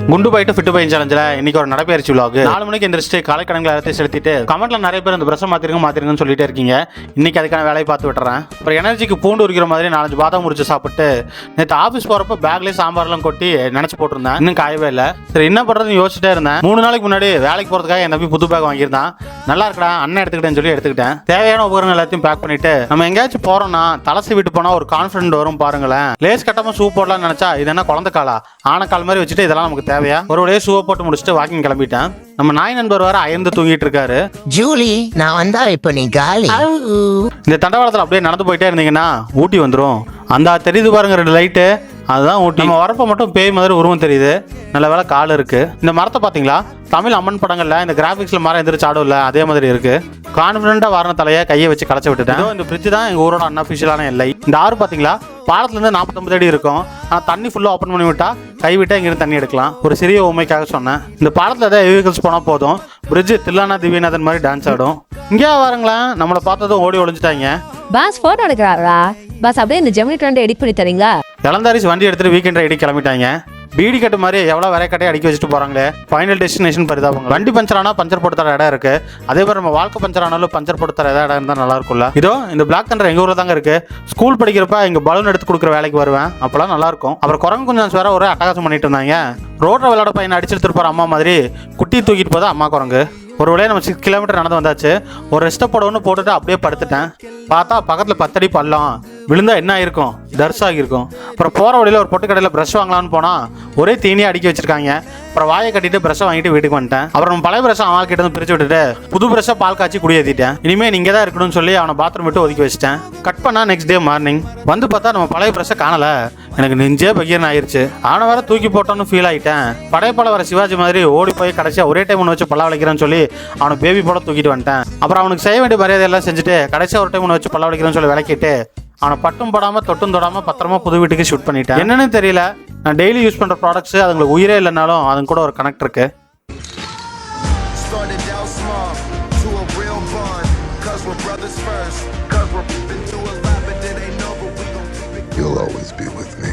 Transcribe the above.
குண்டு போயிட்டு ஃபிட்டு பையன் சேலஞ்சில் இன்னைக்கு ஒரு நடைபயிற்சி விலாக் 4 மணிக்கு எந்திரிச்சிட்டு காலை கடன்களை எல்லாத்தையும் செலுத்திட்டு கமெண்ட்ல நிறைய பேர் இந்த பிரஷை மாத்திருங்கன்னு சொல்லிட்டே இருக்கீங்க. இன்னைக்கு அதுக்கான வேலையை பார்த்து விட்டுறேன். அப்புறம் எனர்ஜிக்கு பூண்டு உரிக்கிற மாதிரி 4 பாதாம் முறிச்சு சாப்பிட்டு நேற்று ஆஃபீஸ் போறப்ப பேக்லேயே சாம்பார்லாம் கொட்டி நினைச்சு போட்டிருந்தேன். இன்னும் காயவே இல்லை. சரி என்ன பண்றதுன்னு யோசிச்சுட்டே இருந்தேன். 3 நாளைக்கு முன்னாடி வேலைக்கு போறதுக்காக என் தம்பி புது பேக் வாங்கியிருந்தான். நல்லா இருக்கடா அண்ணன் எடுத்துக்கிட்டேன்னு சொல்லி எடுத்துக்கிட்டேன். தேவையான உபகரணங்கள் எல்லாத்தையும் பேக் பண்ணிட்டு நம்ம எங்கேயாச்சும் போறோம்னா தலசி விட்டு போனா ஒரு கான்ஃபிடென்ட் வரும் பாருங்களேன். லேஸ் கட்டாம ஷூ போடலாம்னு நினைச்சா இது என்ன குழந்தை காலா ஆனக்கால் மாதிரி வச்சுட்டு இதெல்லாம் நமக்கு தேவையா? ஒரு வழியே ஷூவை போட்டு முடிச்சுட்டு வாக்கிங் கிளம்பிட்டேன். நம்ம நாய் நண்பர் வர அயர்ந்து தூங்கிட்டு இருக்காரு. ஜூலி நான் வந்தா இப்ப நீ காலி. இந்த தண்டவாளத்தில் அப்படியே நடந்து போயிட்டே இருந்தீங்கன்னா ஊட்டி வந்துடும். அந்த தெரியுது பாருங்க 2 லைட்டு, அதுதான் ஊட்டி. நம்ம வரப்ப மட்டும் பேய் மாதிரி உருவம் தெரியுது. நல்ல வேலை கால் இருக்கு. இந்த மரத்தை பாத்தீங்களா? தமிழ் அம்மன் படங்கள்ல இந்த கிராபிக்ஸ்ல மரம் எந்திரிச்சு ஆடும் இல்ல, அதே மாதிரி இருக்கு. கான்பிடண்டா வாரண தலையை கையை வச்சு களைச்சு விட்டுட்டேன். இந்த பிரிட்ஜ் தான் எங்க ஊரோட அன்அபிஷியலான எல்லை. இந்த ஆறு பாத்தீங்களா? பாலத்துல இருந்து 49 அடி இருக்கும். ஆனா தண்ணி ஃபுல்லா ஓப்பன் பண்ணி விட்டா கைவிட்டா இங்கிருந்து தண்ணி எடுக்கலாம். ஒரு சிறிய உண்மைக்காக சொன்னேன். இந்த பாலத்துல ஏதாவது வெஹிக்கிள்ஸ் போனா போதும், பிரிட்ஜ் தில்லானா திவ்யநாதன் மாதிரி டான்ஸ் ஆடும். இங்கே வாருங்களேன், நம்மளை பார்த்ததும் ஓடி ஒளிஞ்சிட்டாங்க. பாஸ் போட்டோ எடுக்கிறாரா? பாஸ் அப்படியே இந்த ஜெமினி ட்ரெண்ட் எடிட் பண்ணி தரீங்களா? இளந்தாரிஸ் வண்டி எடுத்துட்டு வீக்கெண்ட் ரைடு கிளம்பிட்டாங்க. பீடி கட்டு மாதிரி எவ்வளோ வரை கட்டையை அடிக்க வச்சுட்டு போறாங்களே. ஃபைனல் டெஸ்டினேஷன் பரிதாபங்க. வண்டி பஞ்சர் ஆனால் பஞ்சர் போட்டு தர இடம் இருக்கு. அதே மாதிரி நம்ம வாழ்க்கை பஞ்சர் ஆனாலும் பஞ்சர் போட்டு தர இடம் இருந்தால் நல்லா இருக்கும்ல. இதோ இந்த பிளாக் தண்டர் எங்க ஊரில் தாங்க இருக்கு. ஸ்கூல் படிக்கிறப்ப இங்க பலூன் எடுத்து கொடுக்குற வேலைக்கு வருவேன். அப்பெல்லாம் நல்லா இருக்கும். அப்புறம் குரங்கு கொஞ்சம் வேற ஒரு அட்டகாசம் பண்ணிட்டு இருந்தாங்க. ரோட்ல விளையாட பையனை அடிச்சுட்டு இருப்பாரு அம்மா மாதிரி. குட்டி தூக்கிட்டு போதா அம்மா குரங்கு. ஒரு வழியாக நம்ம 6 கிலோமீட்டர் நடந்து வந்தாச்சு. ஒரு ரெஸ்ட்டை போடணும்னு போட்டுட்டு அப்படியே படுத்துட்டேன். பார்த்தா பக்கத்தில் 10 அடி பள்ளம். விழுந்தா என்ன ஆகிருக்கும்? தர்சாகிருக்கும். அப்புறம் போகிற வழியில் ஒரு பொட்டு கடையில் ப்ரஷ் வாங்கலான்னு போனால் ஒரே தீனியாக அடுக்கி வச்சிருக்காங்க. அப்புறம் வாயை கட்டிட்டு ப்ரஷ்ஷை வாங்கிட்டு வீட்டுக்கு வந்துட்டேன். அப்புறம் நம்ம பழைய ப்ரஷ்ஷை அவன் கிட்ட பிரிச்சு விட்டுட்டு புது ப்ரஷ்ஷை பால் காய்ச்சி குடியேற்றிட்டேன். இனிமேல் நீங்க தான் இருக்கணும்னு சொல்லி அவனை பாத்ரூம் விட்டு ஒதுக்கி வச்சிட்டேன். கட் பண்ணா நெக்ஸ்ட் டே மார்னிங் வந்து பார்த்தா நம்ம பழைய ப்ரஷ்ஷை காணல. எனக்கு நெஞ்சே பகீர்னு ஆயிடுச்சு. அவனை வேற தூக்கி போட்டோன்னு ஃபீல் ஆகிட்டேன். படையப்பால வர சிவாஜி மாதிரி ஓடி போய் கடைசியாக ஒரே டைம் ஒன்று வச்சு பல்ல வளைக்கிறேன்னு சொல்லி அவனை பேபி போட தூக்கிட்டு வந்துட்டேன். அப்புறம் அவனுக்கு செய்ய வேண்டிய மரியாதை எல்லாம் செஞ்சுட்டு கடைசியாக ஒரு டைம் ஒன்று வச்சு பல்ல வளைக்கிறேன்னு சொல்லி விளக்கிட்டு அவனை பட்டும் போடாம தொட்டும் தொடாம பத்திரமா புது வீட்டுக்கு ஷூட் பண்ணிட்டேன். என்னன்னு தெரியல, நான் டெய்லி யூஸ் பண்ற ப்ராடக்ட்ஸ் அதுங்களுக்கு உயிரே இல்லைனாலும் அது கூட ஒரு கனெக்ட் இருக்கு. You'll always be with me.